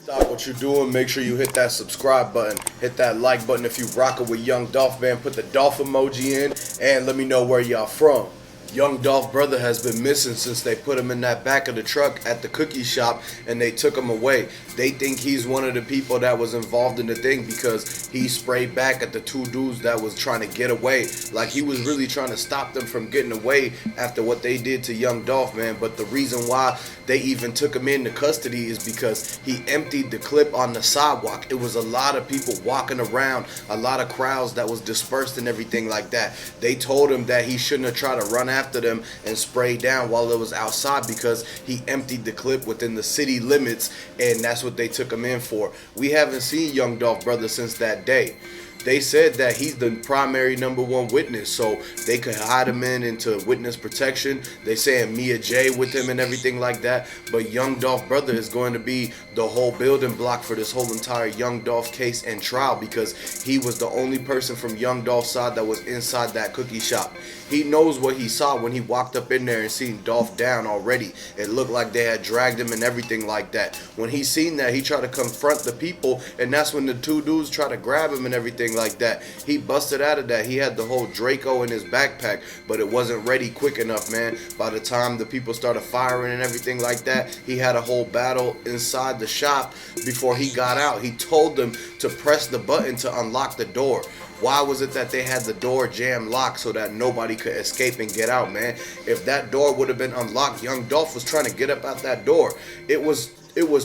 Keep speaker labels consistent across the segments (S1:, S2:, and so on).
S1: Stop what you're doing. Make sure you hit that subscribe button. Hit that like button if you rockin' with Young Dolph, man. Put the Dolph emoji in and let me know where y'all from. Young Dolph brother has been missing since they put him in that back of the truck at the cookie shop and they took him away. They think he's one of the people that was involved in the thing because he sprayed back at the two dudes that was trying to get away. Like he was really trying to stop them from getting away after what they did to Young Dolph, man. But the reason why they even took him into custody is because he emptied the clip on the sidewalk. It was a lot of people walking around, a lot of crowds that was dispersed and everything like that. They told him that he shouldn't have tried to run after them and spray down while it was outside because he emptied the clip within the city limits, and that's what they took him in for. We haven't seen Young Dolph brother since that day. They said that he's the primary #1 witness, so they could hide him into witness protection. They saying Mia J with him and everything like that. But Young Dolph brother is going to be the whole building block for this whole entire Young Dolph case and trial because he was the only person from Young Dolph's side that was inside that cookie shop. He knows what he saw when he walked up in there and seen Dolph down already. It looked like they had dragged him and everything like that. When he seen that, he tried to confront the people, and that's when the two dudes tried to grab him and everything like that. He busted out of that. He had the whole Draco in his backpack, but it wasn't ready quick enough, man. By the time the people started firing and everything like that, he had a whole battle inside the shop before he got out. He told them to press the button to unlock the door. Why was it that they had the door jammed locked so that nobody could escape and get out, man? If that door would have been unlocked, Young Dolph was trying to get up out that door. It was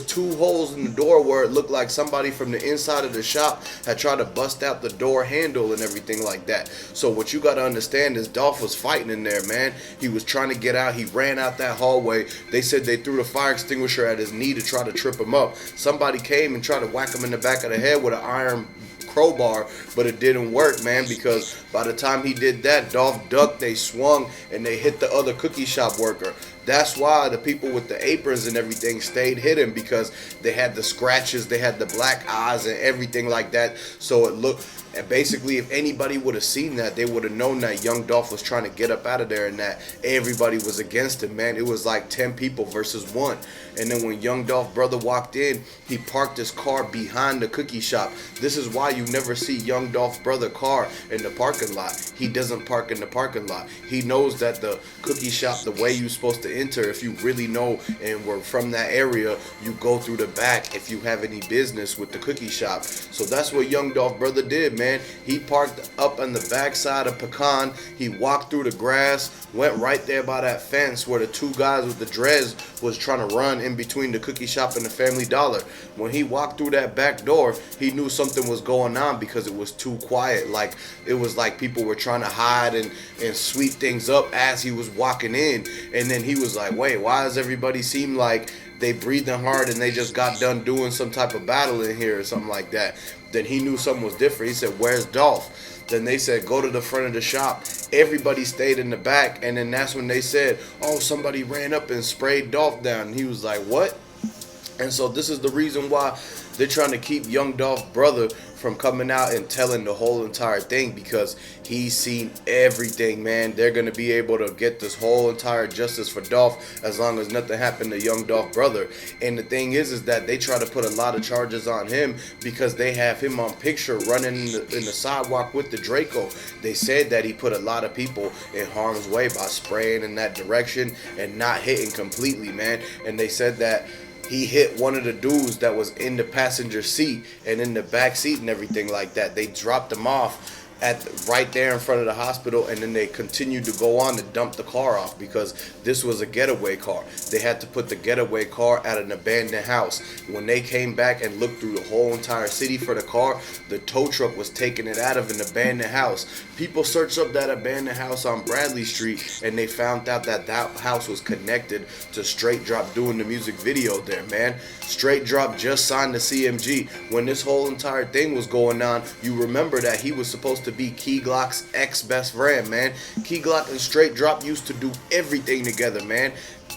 S1: two holes in the door where it looked like somebody from the inside of the shop had tried to bust out the door handle and everything like that. So what you got to understand is Dolph was fighting in there, man. He was trying to get out. He ran out that hallway. They said they threw the fire extinguisher at his knee to try to trip him up. Somebody came and tried to whack him in the back of the head with an iron crowbar, but it didn't work, man, because by the time he did that, Dolph ducked, they swung, and they hit the other cookie shop worker. That's why the people with the aprons and everything stayed hidden, because they had the scratches, they had the black eyes and everything like that. So it looked, and basically if anybody would have seen that, they would have known that Young Dolph was trying to get up out of there and that everybody was against him, man. It was like 10 people versus 1. And then when Young Dolph brother walked in, he parked his car behind the cookie shop. This is why you never see Young Dolph brother car in the parking lot. He doesn't park in the parking lot. He knows that the cookie shop, the way you're supposed to enter, if you really know and were from that area, you go through the back if you have any business with the cookie shop. So that's what Young Dolph brother did, man. He parked up on the backside of Pecan. He walked through the grass, went right there by that fence where the two guys with the dreads was trying to run in between the cookie shop and the Family Dollar. When he walked through that back door, he knew something was going on because it was too quiet. Like it was like people were trying to hide and sweep things up as he was walking in. And then he was like, wait, why does everybody seem like they breathing hard and they just got done doing some type of battle in here or something like that? Then he knew something was different. He said, where's Dolph? Then they said, go to the front of the shop. Everybody stayed in the back. And then that's when they said, oh, somebody ran up and sprayed Dolph down. And he was like, what? And so this is the reason why they're trying to keep Young Dolph brother from coming out and telling the whole entire thing, because he's seen everything, man. They're going to be able to get this whole entire justice for Dolph as long as nothing happened to Young Dolph brother. And the thing is that they try to put a lot of charges on him because they have him on picture running in the sidewalk with the Draco. They said that he put a lot of people in harm's way by spraying in that direction and not hitting completely, man. And they said that he hit one of the dudes that was in the passenger seat and in the back seat and everything like that. They dropped him off right there in front of the hospital, and then they continued to go on to dump the car off because this was a getaway car. They had to put the getaway car at an abandoned house. When they came back and looked through the whole entire city for the car, the tow truck was taking it out of an abandoned house. People searched up that abandoned house on Bradley Street, and they found out that that house was connected to Straight Drop doing the music video there, man. Straight Drop just signed the CMG. When this whole entire thing was going on, you remember that he was supposed to be keyglock's ex-best friend, man. Keyglock and Straight Drop used to do everything together, man.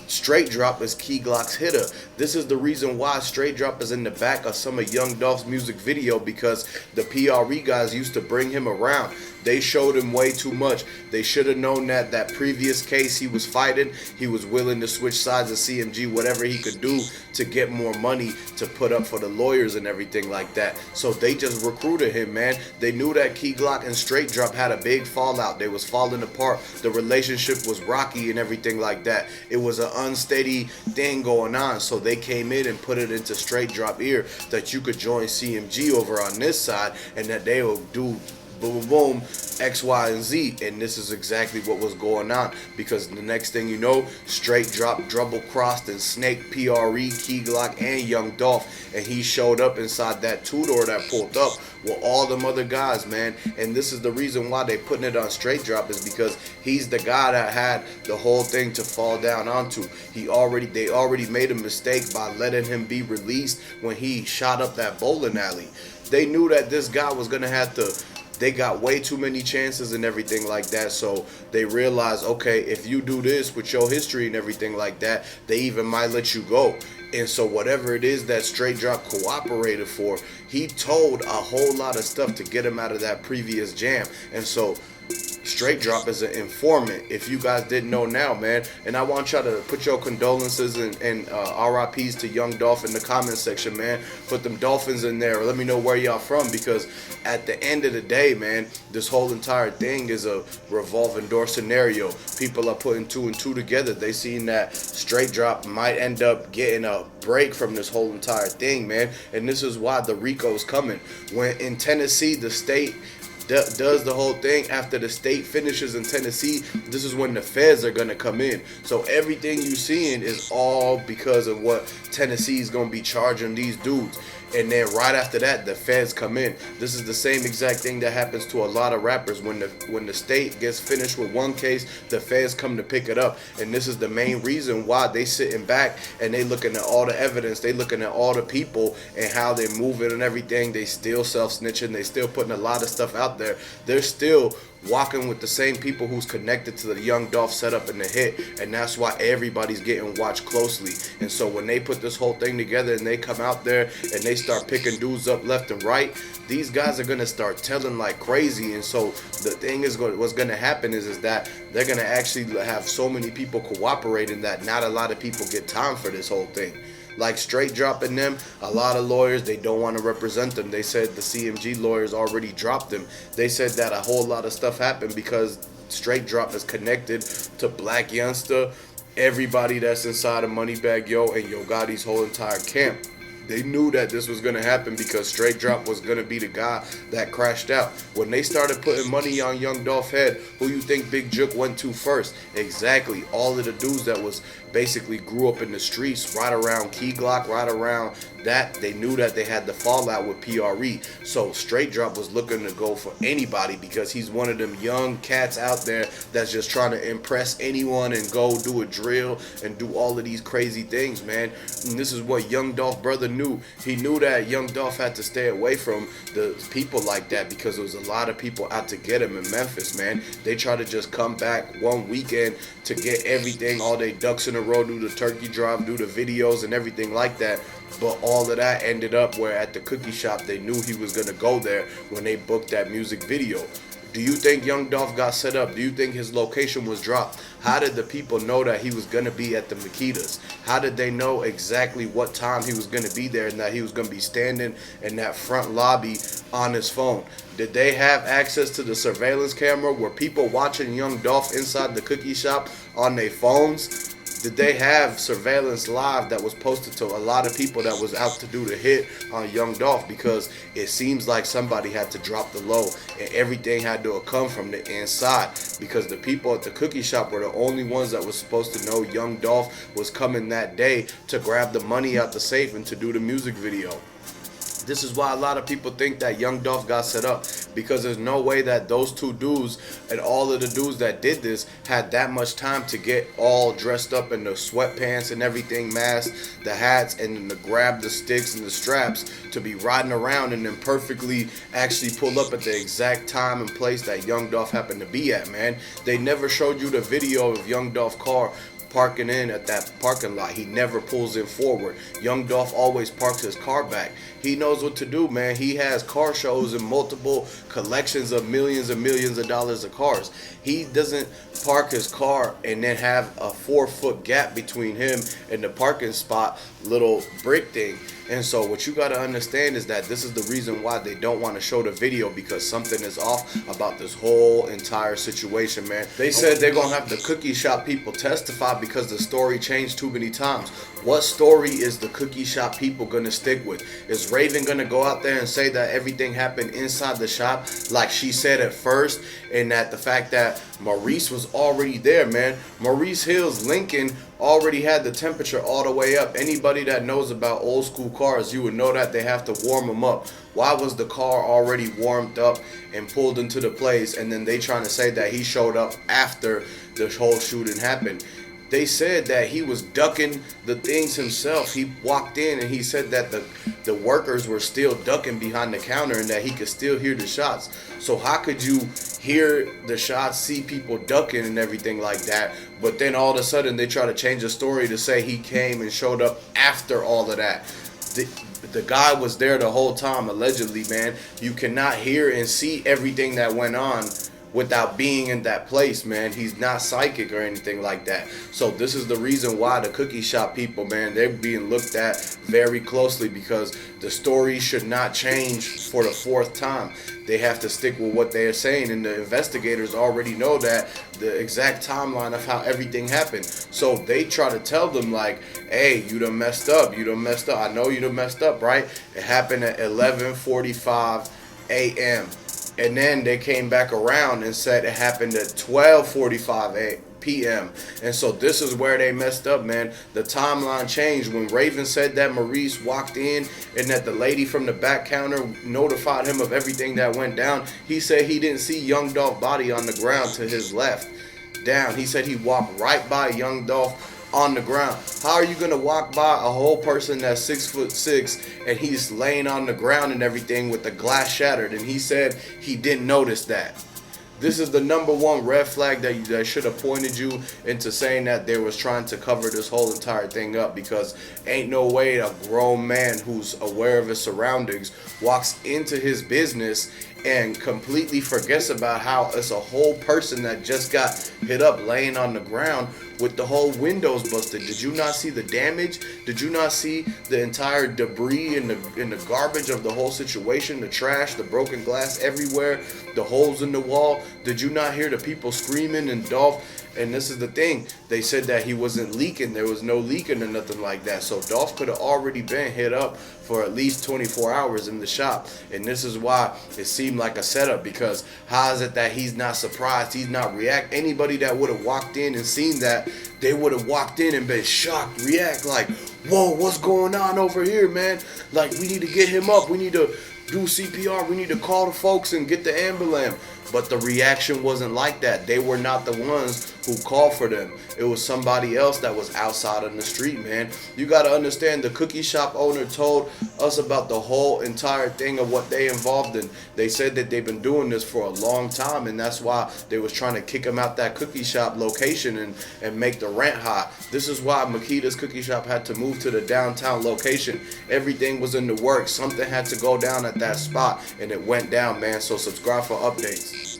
S1: Straight Drop is Keyglock's hitter. This is the reason why Straight Drop is in the back of some of Young Dolph's music video, because the PRE guys used to bring him around. They showed him way too much. They should have known that previous case he was fighting, he was willing to switch sides of CMG, whatever he could do to get more money to put up for the lawyers and everything like that. So they just recruited him, man. They knew that Keyglock and Straight Drop had a big fallout. They was falling apart. The relationship was rocky and everything like that. It was an unsteady thing going on. So they came in and put it into Straight Drop ear that you could join CMG over on this side and that they will do boom, boom, boom, X, Y, and Z. And this is exactly what was going on, because the next thing you know, Straight Drop double crossed and snaked PRE, Keyglock, and Young Dolph, and he showed up inside that two-door that pulled up with all them other guys, man. And this is the reason why they putting it on Straight Drop, is because he's the guy that had the whole thing to fall down onto. They already made a mistake by letting him be released when he shot up that bowling alley. They knew that this guy was gonna have to. They got way too many chances and everything like that, so they realized, okay, if you do this with your history and everything like that, they even might let you go. And so whatever it is that Straight Drop cooperated for, he told a whole lot of stuff to get him out of that previous jam. And so Straight Drop is an informant, if you guys didn't know now, man. And I want y'all to put your condolences and RIPs to Young Dolph in the comment section, man. Put them dolphins in there. Let me know where y'all from, because at the end of the day, man, this whole entire thing is a revolving door scenario. People are putting two and two together. They seen that Straight Drop might end up getting a break from this whole entire thing, man. And this is why the Rico's coming. When in Tennessee, the state does the whole thing. After the state finishes in Tennessee, this is when the feds are going to come in. So everything you seeing is all because of what Tennessee is going to be charging these dudes. And then right after that, the feds come in. This is the same exact thing that happens to a lot of rappers. When the state gets finished with one case, the feds come to pick it up. And this is the main reason why they sitting back and they looking at all the evidence. They looking at all the people and how they moving and everything. They still self-snitching. They still putting a lot of stuff out there. They're still walking with the same people who's connected to the Young Dolph setup and the hit, and that's why everybody's getting watched closely. And so when they put this whole thing together and they come out there and they start picking dudes up left and right, these guys are gonna start telling like crazy. And so the thing is, what's gonna happen is that they're gonna actually have so many people cooperating that not a lot of people get time for this whole thing. Like Straight Dropping them, a lot of lawyers, they don't want to represent them. They said the CMG lawyers already dropped them. They said that a whole lot of stuff happened because Straight Drop is connected to blacyoungsta, everybody that's inside of Moneybagg Yo and Yo Gotti's whole entire camp. They knew that this was going to happen because Straight Drop was going to be the guy that crashed out. When they started putting money on Young Dolph head, who you think Big Jook went to first? Exactly. All of the dudes that was basically grew up in the streets right around Keyglock, right around that. They knew that they had the fallout with PRE. So Straight Drop was looking to go for anybody because he's one of them young cats out there that's just trying to impress anyone and go do a drill and do all of these crazy things, man. And this is what Young Dolph brother knew. He knew that Young Dolph had to stay away from the people like that because there was a lot of people out to get him in Memphis, man. They try to just come back one weekend to get everything, all they ducks in a row, do the turkey drive, do the videos and everything like that. But all of that ended up where at the cookie shop they knew he was going to go there when they booked that music video. Do you think Young Dolph got set up? Do you think his location was dropped? How did the people know that he was going to be at the Makedas? How did they know exactly what time he was going to be there and that he was going to be standing in that front lobby on his phone? Did they have access to the surveillance camera? Were people watching Young Dolph inside the cookie shop on their phones? Did they have surveillance live that was posted to a lot of people that was out to do the hit on Young Dolph? Because it seems like somebody had to drop the low and everything had to come from the inside, because the people at the cookie shop were the only ones that was supposed to know Young Dolph was coming that day to grab the money out the safe and to do the music video. This is why a lot of people think that Young Dolph got set up, because there's no way that those two dudes and all of the dudes that did this had that much time to get all dressed up in the sweatpants and everything, masks, the hats, and then to grab the sticks and the straps to be riding around and then perfectly actually pull up at the exact time and place that Young Dolph happened to be at, man. They never showed you the video of Young Dolph's car parking in at that parking lot. He never pulls in forward. Young Dolph always parks his car back. He knows what to do, man. He has car shows and multiple collections of millions and millions of dollars of cars. He doesn't park his car and then have a 4-foot gap between him and the parking spot little brick thing. And so what you got to understand is that this is the reason why they don't want to show the video, because something is off about this whole entire situation, man. They said they're going to have the cookie shop people testify because the story changed too many times. What story is the cookie shop people going to stick with? Is Raven going to go out there and say that everything happened inside the shop like she said at first, and that the fact that Maurice was already there, man? Maurice Hill's Lincoln already had the temperature all the way up. Anybody that knows about old school cars, you would know that they have to warm them up. Why was the car already warmed up and pulled into the place, and then they trying to say that he showed up after the whole shooting happened? They said that he was ducking the things himself. He walked in and he said that the workers were still ducking behind the counter and that he could still hear the shots. So how could you hear the shots, see people ducking and everything like that, but then all of a sudden they try to change the story to say he came and showed up after all of that? The guy was there the whole time, allegedly, man. You cannot hear and see everything that went on without being in that place, man. He's not psychic or anything like that. So this is the reason why the cookie shop people, man, they're being looked at very closely, because the story should not change for the 4th time. They have to stick with what they are saying, and the investigators already know that the exact timeline of how everything happened. So they try to tell them like, hey, you done messed up, I know you done messed up, right? It happened at 11:45 a.m. And then they came back around and said it happened at 12:45 p.m. And so this is where they messed up, man. The timeline changed when Raven said that Maurice walked in and that the lady from the back counter notified him of everything that went down. He said he didn't see Young Dolph's body on the ground to his left down. He said he walked right by Young Dolph on the ground. How are you gonna walk by a whole person that's 6'6" and he's laying on the ground and everything with the glass shattered? And he said he didn't notice that. This is the #1 red flag that should have pointed you into saying that they was trying to cover this whole entire thing up, because ain't no way a grown man who's aware of his surroundings walks into his business and completely forgets about how it's a whole person that just got hit up laying on the ground with the whole windows busted. Did you not see the damage? Did you not see the entire debris and the garbage of the whole situation? The trash, the broken glass everywhere, the holes in the wall. Did you not hear the people screaming? And Dolph, and this is the thing, they said that he wasn't leaking. There was no leaking or nothing like that. So Dolph could have already been hit up for at least 24 hours in the shop. And this is why it seemed like a setup, because how is it that he's not surprised? He's not react. Anybody that would have walked in and seen that, they would have walked in and been shocked, react like, whoa, what's going on over here, man? Like, we need to get him up. We need to do CPR. We need to call the folks and get the ambulance. But the reaction wasn't like that. They were not the ones who called for them. It was somebody else that was outside on the street, man. You got to understand, the cookie shop owner told us about the whole entire thing of what they involved in. They said that they've been doing this for a long time, and that's why they was trying to kick him out that cookie shop location and make the rent high. This is why Makedas Cookie Shop had to move to the downtown location. Everything was in the works. Something had to go down at that spot, and it went down, man. So subscribe for updates.